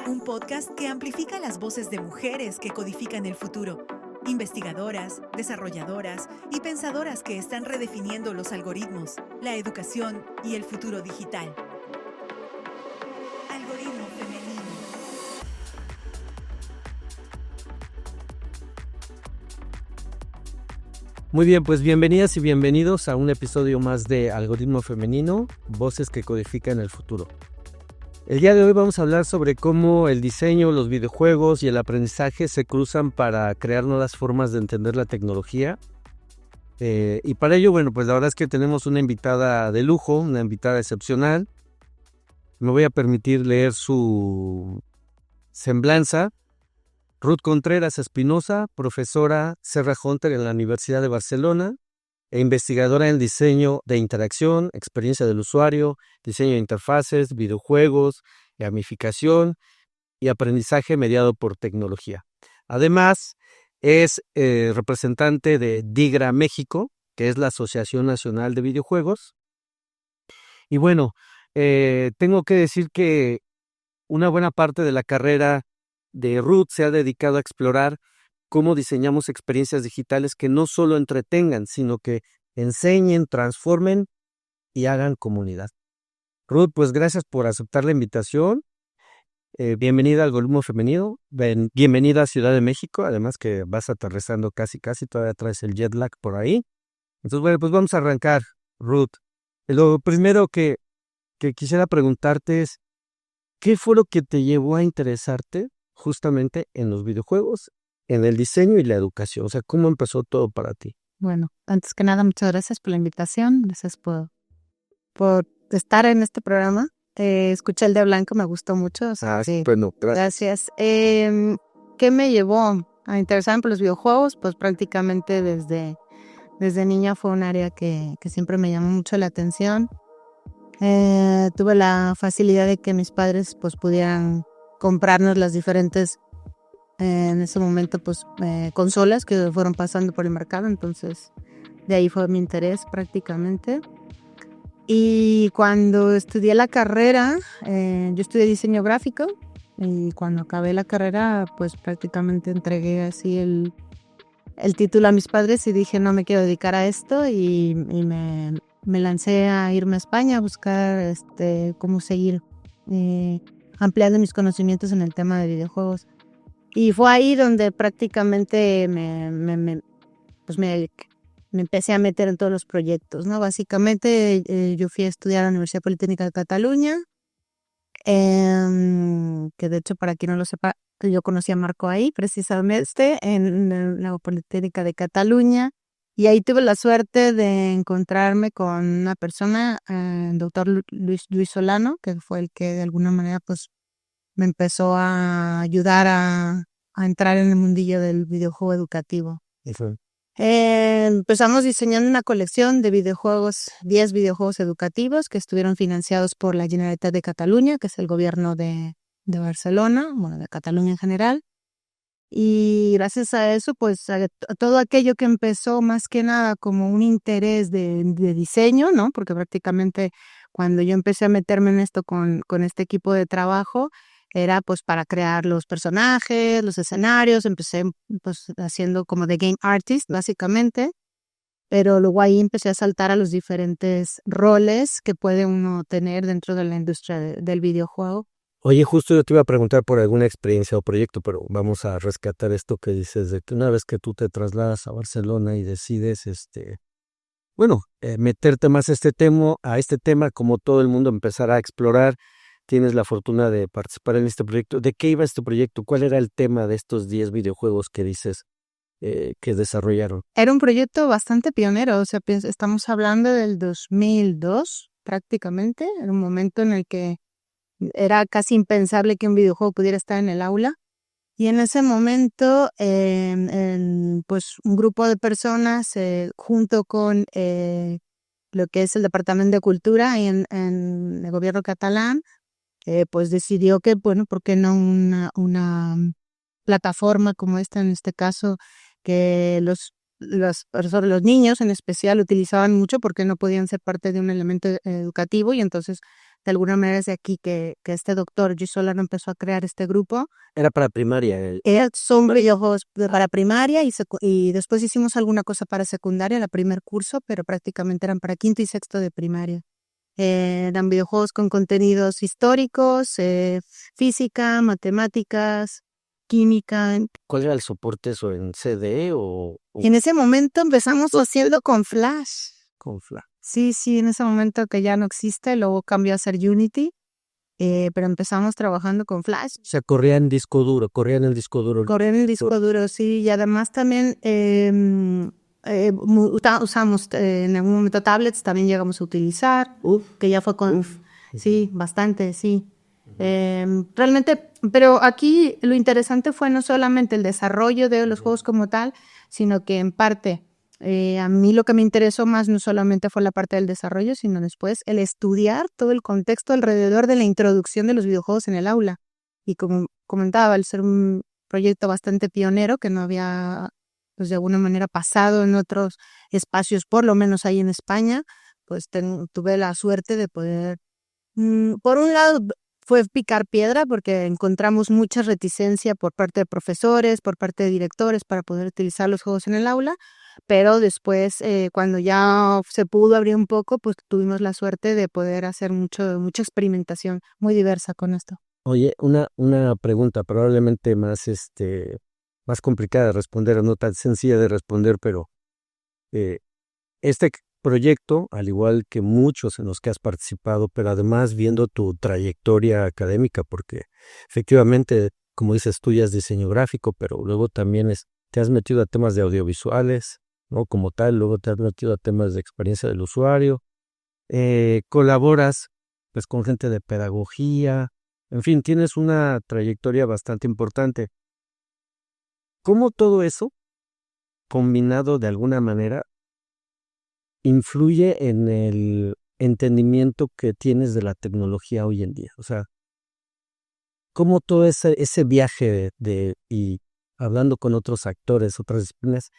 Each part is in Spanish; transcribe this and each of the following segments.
un podcast que amplifica las voces de mujeres que codifican el futuro, investigadoras, desarrolladoras y pensadoras que están redefiniendo los algoritmos, la educación y el futuro digital. Algoritmo femenino. Muy bien, pues bienvenidas y bienvenidos a un episodio más de Algoritmo Femenino, voces que codifican el futuro. El día de hoy vamos a hablar sobre cómo el diseño, los videojuegos y el aprendizaje se cruzan para crear nuevas formas de entender la tecnología. Y para ello, bueno, pues la verdad es que tenemos una invitada de lujo, una invitada excepcional. Me voy a permitir leer su semblanza. Ruth Contreras Espinosa, profesora Serra Hunter en la Universidad de Barcelona e investigadora en diseño de interacción, experiencia del usuario, diseño de interfaces, videojuegos, gamificación y aprendizaje mediado por tecnología. Además, es representante de DIGRA México, que es la Asociación Nacional de Videojuegos. Y bueno, tengo que decir que una buena parte de la carrera de Ruth se ha dedicado a explorar cómo diseñamos experiencias digitales que no solo entretengan, sino que enseñen, transformen y hagan comunidad. Ruth, pues gracias por aceptar la invitación. Bienvenida al Algoritmo Femenino. Bienvenida a Ciudad de México, además que vas aterrizando casi, todavía traes el jet lag por ahí. Entonces, bueno, pues vamos a arrancar, Ruth. Lo primero que quisiera preguntarte es, ¿qué fue lo que te llevó a interesarte justamente en los videojuegos, en el diseño y la educación? O sea, ¿cómo empezó todo para ti? Bueno, antes que nada, muchas gracias por la invitación, gracias por estar en este programa. Escuché el de Blanco, me gustó mucho. Sí. Bueno, gracias. ¿Qué me llevó a interesarme por los videojuegos? Pues prácticamente desde niña fue un área que siempre me llamó mucho la atención. Tuve la facilidad de que mis padres pues pudieran comprarnos las diferentes en ese momento pues consolas que fueron pasando por el mercado, entonces de ahí fue mi interés prácticamente. Y cuando estudié la carrera, yo estudié diseño gráfico y cuando acabé la carrera pues prácticamente entregué así el título a mis padres y dije no me quiero dedicar a esto y me lancé a irme a España a buscar cómo seguir ampliando mis conocimientos en el tema de videojuegos. Y fue ahí donde prácticamente me empecé a meter en todos los proyectos, ¿no? Básicamente yo fui a estudiar a la Universidad Politécnica de Cataluña, que de hecho para quien no lo sepa, yo conocí a Marco ahí precisamente en la Politécnica de Cataluña. Y ahí tuve la suerte de encontrarme con una persona, el doctor Luis Solano, que fue el que de alguna manera pues me empezó a ayudar a entrar en el mundillo del videojuego educativo. Eso. Empezamos diseñando una colección de videojuegos, 10 videojuegos educativos que estuvieron financiados por la Generalitat de Cataluña, que es el gobierno de Barcelona, bueno, de Cataluña en general. Y gracias a eso, pues a todo aquello que empezó más que nada como un interés de diseño, ¿no? Porque prácticamente cuando yo empecé a meterme en esto con este equipo de trabajo, era pues para crear los personajes, los escenarios, empecé pues haciendo como de game artist básicamente, pero luego ahí empecé a saltar a los diferentes roles que puede uno tener dentro de la industria del videojuego. Oye, justo yo te iba a preguntar por alguna experiencia o proyecto, pero vamos a rescatar esto que dices de que una vez que tú te trasladas a Barcelona y decides, meterte más a este tema, como todo el mundo empezar a explorar, tienes la fortuna de participar en este proyecto. ¿De qué iba este proyecto? ¿Cuál era el tema de estos 10 videojuegos que dices que desarrollaron? Era un proyecto bastante pionero, o sea, estamos hablando del 2002 prácticamente, era un momento en el que era casi impensable que un videojuego pudiera estar en el aula. Y en ese momento, pues un grupo de personas, junto con lo que es el Departamento de Cultura y en el gobierno catalán, pues decidió que, bueno, ¿por qué no una plataforma como esta, en este caso, que los niños en especial utilizaban mucho porque no podían ser parte de un elemento educativo y entonces de alguna manera es de aquí que este doctor G. Solano empezó a crear este grupo. Era para primaria. Son videojuegos para primaria y después hicimos alguna cosa para secundaria, el primer curso, pero prácticamente eran para quinto y sexto de primaria. Eran videojuegos con contenidos históricos, física, matemáticas, química. ¿Cuál era el soporte eso? ¿En CD o En ese momento empezamos haciendo con Flash. con Flash? Sí, en ese momento que ya no existe, luego cambió a ser Unity, pero empezamos trabajando con Flash. O sea, corría en el disco duro. Corría en el disco duro, sí, y además también usamos en algún momento tablets, también llegamos a utilizar, que ya fue con... Sí, bastante, sí. Realmente, pero aquí lo interesante fue no solamente el desarrollo de los juegos como tal, sino que en parte a mí lo que me interesó más no solamente fue la parte del desarrollo, sino después el estudiar todo el contexto alrededor de la introducción de los videojuegos en el aula. Y como comentaba, al ser un proyecto bastante pionero que no había, pues de alguna manera pasado en otros espacios, por lo menos ahí en España, pues tuve la suerte de poder, por un lado, fue picar piedra porque encontramos mucha reticencia por parte de profesores, por parte de directores para poder utilizar los juegos en el aula, pero después cuando ya se pudo abrir un poco, pues tuvimos la suerte de poder hacer mucha experimentación muy diversa con esto. Oye, una pregunta probablemente más más complicada de responder o no tan sencilla de responder, pero este proyecto, al igual que muchos en los que has participado, pero además viendo tu trayectoria académica, porque efectivamente, como dices, estudias diseño gráfico, pero luego también te has metido a temas de audiovisuales, ¿no? Como tal, luego te has metido a temas de experiencia del usuario, colaboras pues con gente de pedagogía, en fin, tienes una trayectoria bastante importante. ¿Cómo todo eso, combinado de alguna manera, influye en el entendimiento que tienes de la tecnología hoy en día? O sea, ¿cómo todo ese viaje y hablando con otros actores, otras disciplinas,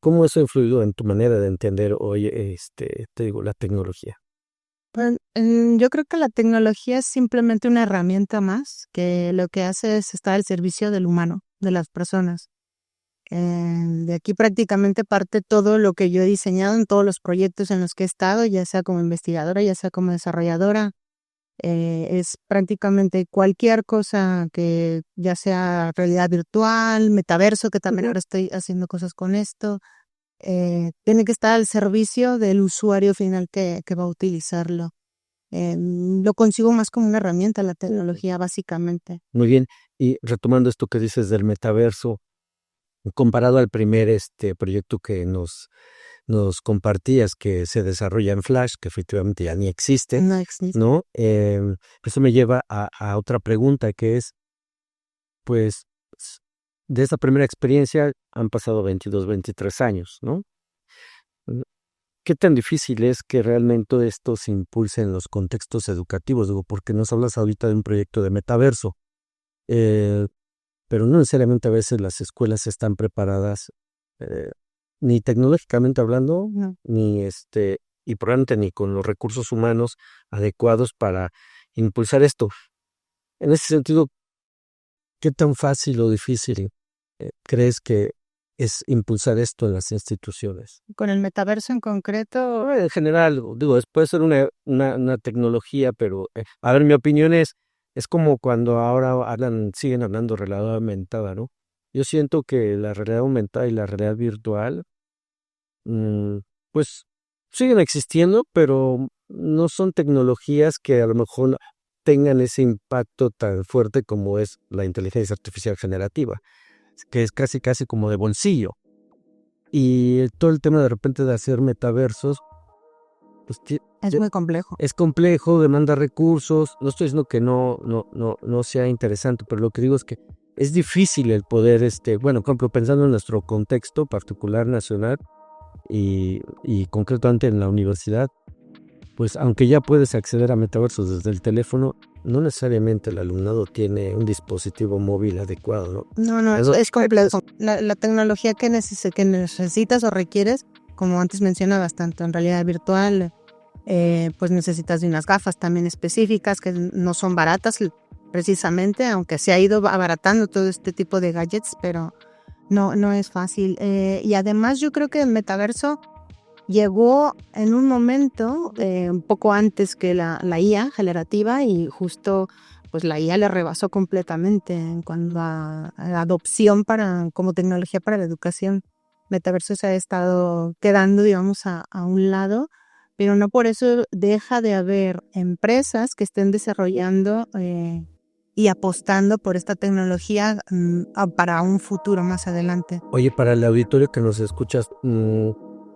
cómo eso ha influido en tu manera de entender hoy, te digo, la tecnología? Pues, yo creo que la tecnología es simplemente una herramienta más que lo que hace es estar al servicio del humano, de las personas. De aquí prácticamente parte todo lo que yo he diseñado en todos los proyectos en los que he estado, ya sea como investigadora, ya sea como desarrolladora. Es prácticamente cualquier cosa que ya sea realidad virtual, metaverso, que también ahora estoy haciendo cosas con esto, tiene que estar al servicio del usuario final que va a utilizarlo. Lo consigo más como una herramienta, la tecnología, básicamente. Muy bien, y retomando esto que dices del metaverso, comparado al primer proyecto que nos compartías, que se desarrolla en Flash, que efectivamente ya ni existe, No existe. ¿no? Eso me lleva a otra pregunta, que es, pues, de esa primera experiencia han pasado 22, 23 años, ¿no? ¿Qué tan difícil es que realmente esto se impulse en los contextos educativos? Digo, porque nos hablas ahorita de un proyecto de metaverso, pero no necesariamente a veces las escuelas están preparadas, ni tecnológicamente hablando, No. ni y probablemente ni con los recursos humanos adecuados para impulsar esto. En ese sentido, ¿qué tan fácil o difícil crees que es impulsar esto en las instituciones? Con el metaverso en concreto, En general, digo, puede ser una tecnología, pero a ver, mi opinión es como cuando ahora siguen hablando de realidad aumentada, ¿no? Yo siento que la realidad aumentada y la realidad virtual, pues siguen existiendo, pero no son tecnologías que a lo mejor tengan ese impacto tan fuerte como es la inteligencia artificial generativa, que es casi como de bolsillo. Y todo el tema de repente de hacer metaversos, pues es muy complejo. es complejo, demanda recursos. No estoy diciendo que no sea interesante, pero lo que digo es que es difícil el poder, bueno, por ejemplo, pensando en nuestro contexto particular nacional y concretamente en la universidad, pues aunque ya puedes acceder a metaversos desde el teléfono, no necesariamente el alumnado tiene un dispositivo móvil adecuado, ¿no? No, Eso- es complejo. La tecnología que necesitas o requieres, como antes mencionabas, tanto en realidad virtual, pues necesitas de unas gafas también específicas que no son baratas precisamente, aunque se ha ido abaratando todo este tipo de gadgets, pero no es fácil. Y además yo creo que el metaverso llegó en un momento un poco antes que la IA generativa, y justo pues la IA le rebasó completamente en cuanto a adopción como tecnología para la educación. Metaverso se ha estado quedando, digamos, a un lado, pero no por eso deja de haber empresas que estén desarrollando y apostando por esta tecnología para un futuro más adelante. Oye, para el auditorio que nos escuchas,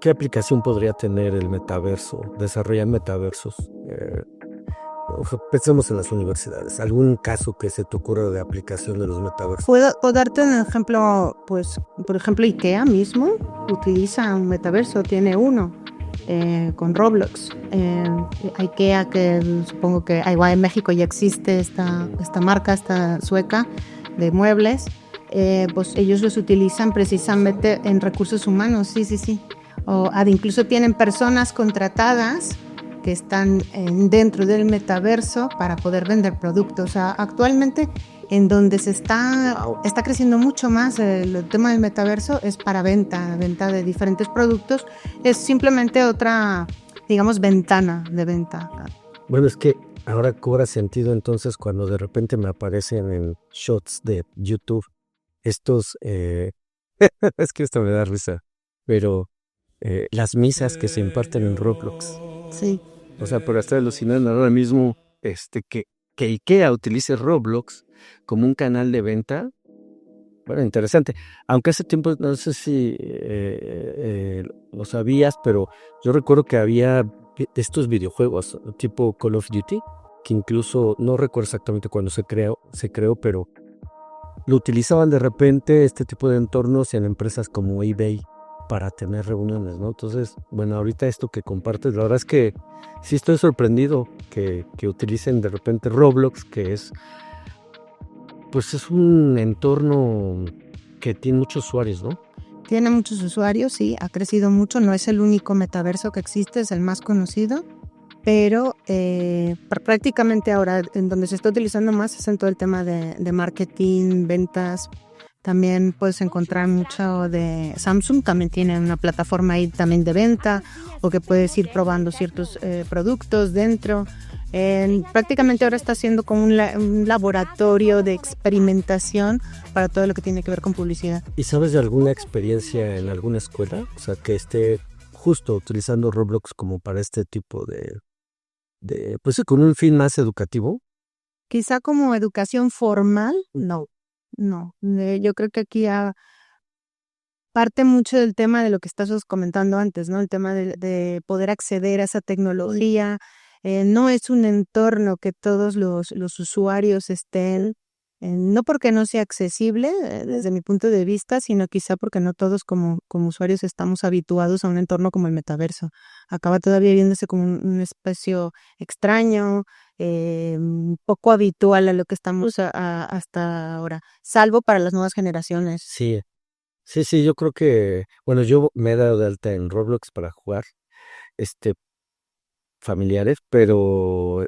¿qué aplicación podría tener el metaverso, desarrollar metaversos? Pensemos en las universidades. ¿Algún caso que se te ocurra de aplicación de los metaversos? Puedo darte un ejemplo, pues, por ejemplo, IKEA mismo utiliza un metaverso, tiene uno con Roblox. IKEA, que supongo que igual en México ya existe esta marca, esta sueca de muebles, pues ellos los utilizan precisamente en recursos humanos, sí. Incluso tienen personas contratadas que están dentro del metaverso para poder vender productos. O sea, actualmente en donde se está creciendo mucho más el tema del metaverso es para venta de diferentes productos. Es simplemente otra, digamos, ventana de venta. Bueno, es que ahora cobra sentido entonces cuando de repente me aparecen en shots de YouTube estos, es que esto me da risa, pero las misas que se imparten en Roblox. Sí. O sea, pero estoy alucinando ahora mismo que IKEA utilice Roblox como un canal de venta. Bueno, interesante. Aunque hace tiempo, no sé si lo sabías, pero yo recuerdo que había estos videojuegos tipo Call of Duty, que incluso no recuerdo exactamente cuándo se creó, pero lo utilizaban de repente este tipo de entornos en empresas como eBay para tener reuniones, ¿no? Entonces, bueno, ahorita esto que compartes, la verdad es que sí estoy sorprendido que utilicen de repente Roblox, que es un entorno que tiene muchos usuarios, ¿no? Tiene muchos usuarios, sí, ha crecido mucho, no es el único metaverso que existe, es el más conocido, pero prácticamente ahora en donde se está utilizando más es en todo el tema de marketing, ventas. También puedes encontrar mucho de Samsung, también tiene una plataforma ahí también de venta, o que puedes ir probando ciertos productos dentro. Prácticamente ahora está siendo como un laboratorio de experimentación para todo lo que tiene que ver con publicidad. ¿Y sabes de alguna experiencia en alguna escuela? O sea, que esté justo utilizando Roblox como para este tipo de pues con un fin más educativo. Quizá como educación formal, no. Yo creo que aquí parte mucho del tema de lo que estás comentando antes, ¿no? El tema de poder acceder a esa tecnología. No es un entorno que todos los usuarios estén, no porque no sea accesible desde mi punto de vista, sino quizá porque no todos como usuarios estamos habituados a un entorno como el metaverso. Acaba todavía viéndose como un espacio extraño, poco habitual a lo que estamos hasta ahora, salvo para las nuevas generaciones. Sí, yo creo que, bueno, yo me he dado de alta en Roblox para jugar, familiares, pero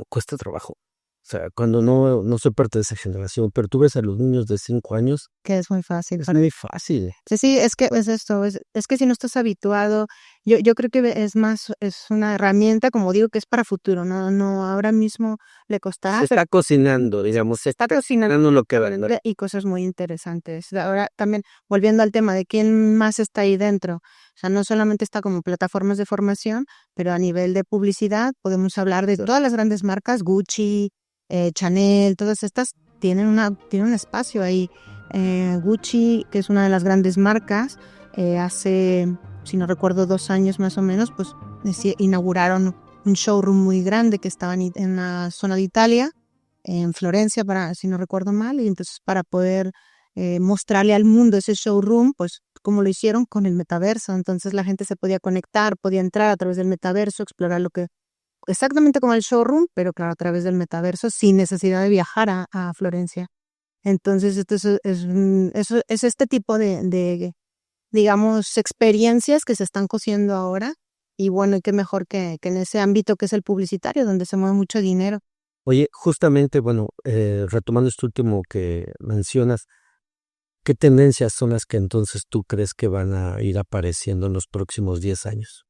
cuesta trabajo. O sea, cuando no soy parte de esa generación, pero tú ves a los niños de 5 años. Que es muy fácil. Es muy fácil. Sí, es que es esto, es que si no estás habituado, yo creo que es una herramienta, como digo, que es para futuro, no, ahora mismo le costará. Se está cocinando, digamos, se está cocinando lo que vende. Y cosas muy interesantes. Ahora también, volviendo al tema de quién más está ahí dentro, o sea, no solamente está como plataformas de formación, pero a nivel de publicidad podemos hablar de todas las grandes marcas, Gucci, Chanel, todas estas tienen un espacio ahí. Gucci, que es una de las grandes marcas, hace, si no recuerdo, 2 años más o menos, pues inauguraron un showroom muy grande que estaba en la zona de Italia, en Florencia, si no recuerdo mal, y entonces para poder mostrarle al mundo ese showroom, pues como lo hicieron con el metaverso, entonces la gente se podía conectar, podía entrar a través del metaverso, explorar exactamente como el showroom, pero claro, a través del metaverso, sin necesidad de viajar a Florencia. Entonces, esto es este tipo de, digamos, experiencias que se están cosiendo ahora, y bueno, y qué mejor que en ese ámbito que es el publicitario, donde se mueve mucho dinero. Oye, justamente, bueno, retomando esto último que mencionas, ¿qué tendencias son las que entonces tú crees que van a ir apareciendo en los próximos 10 años?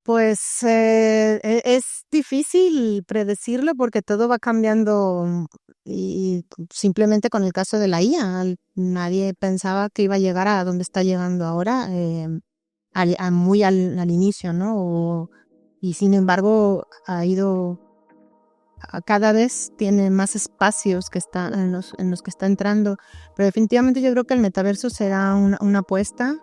Pues es difícil predecirlo porque todo va cambiando y simplemente con el caso de la IA, nadie pensaba que iba a llegar a donde está llegando ahora, muy al inicio, ¿no? Y sin embargo ha ido, cada vez tiene más espacios que están en los que está entrando, pero definitivamente yo creo que el metaverso será una apuesta.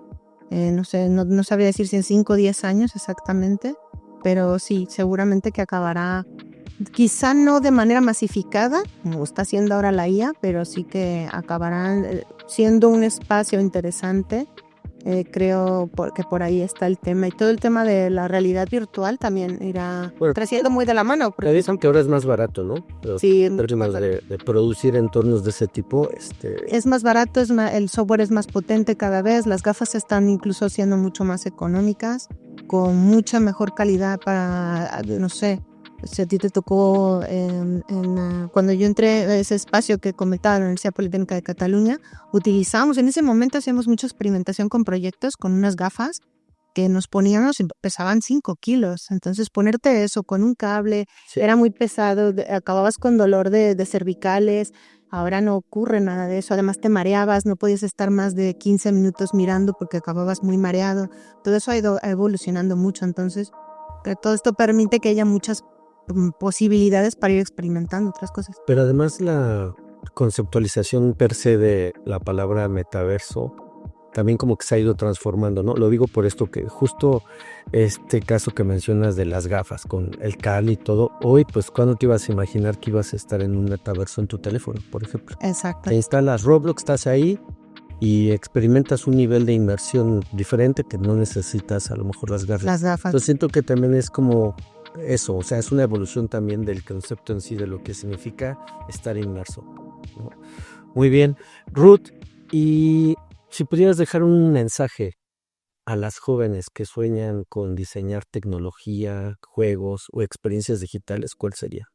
No sé, no sabría decir si en 5 o 10 años exactamente, pero sí, seguramente que acabará, quizá no de manera masificada, como está haciendo ahora la IA, pero sí que acabará siendo un espacio interesante. Creo que por ahí está el tema. Y todo el tema de la realidad virtual también irá creciendo muy de la mano. Te dicen que ahora es más barato, ¿no? Sí, en términos de producir entornos de ese tipo. Es más barato, el software es más potente cada vez, las gafas están incluso siendo mucho más económicas, con mucha mejor calidad para, no sé, si a ti te tocó cuando yo entré a ese espacio que comentaba la Universidad Politécnica de Cataluña, utilizamos, en ese momento hacíamos mucha experimentación con proyectos, con unas gafas que nos poníamos y pesaban 5 kilos. Entonces ponerte eso con un cable era muy pesado, acababas con dolor de cervicales. Ahora no ocurre nada de eso. Además te mareabas, no podías estar más de 15 minutos mirando porque acababas muy mareado. Todo eso ha ido evolucionando mucho. Entonces todo esto permite que haya muchas posibilidades para ir experimentando otras cosas. Pero además la conceptualización per se de la palabra metaverso también como que se ha ido transformando, ¿no? Lo digo por esto que justo este caso que mencionas de las gafas con el cable y todo, hoy pues ¿cuándo te ibas a imaginar que ibas a estar en un metaverso en tu teléfono, por ejemplo? Exacto. Te instalas Roblox, estás ahí y experimentas un nivel de inmersión diferente que no necesitas a lo mejor las gafas. Entonces siento que también es como eso, o sea, es una evolución también del concepto en sí de lo que significa estar inmerso, ¿no? Muy bien, Ruth, y si pudieras dejar un mensaje a las jóvenes que sueñan con diseñar tecnología, juegos o experiencias digitales, ¿cuál sería?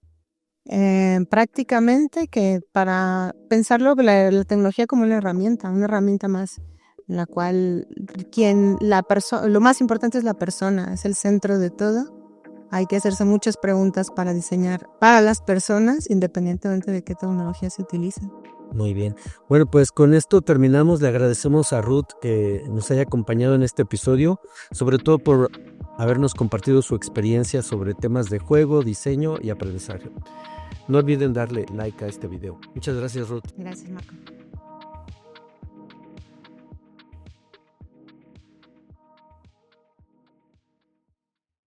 Prácticamente que para pensarlo la tecnología como una herramienta más en la cual lo más importante es la persona, es el centro de todo. Hay que hacerse muchas preguntas para diseñar para las personas, independientemente de qué tecnología se utilice. Muy bien. Bueno, pues con esto terminamos. Le agradecemos a Ruth que nos haya acompañado en este episodio, sobre todo por habernos compartido su experiencia sobre temas de juego, diseño y aprendizaje. No olviden darle like a este video. Muchas gracias, Ruth. Gracias, Marco.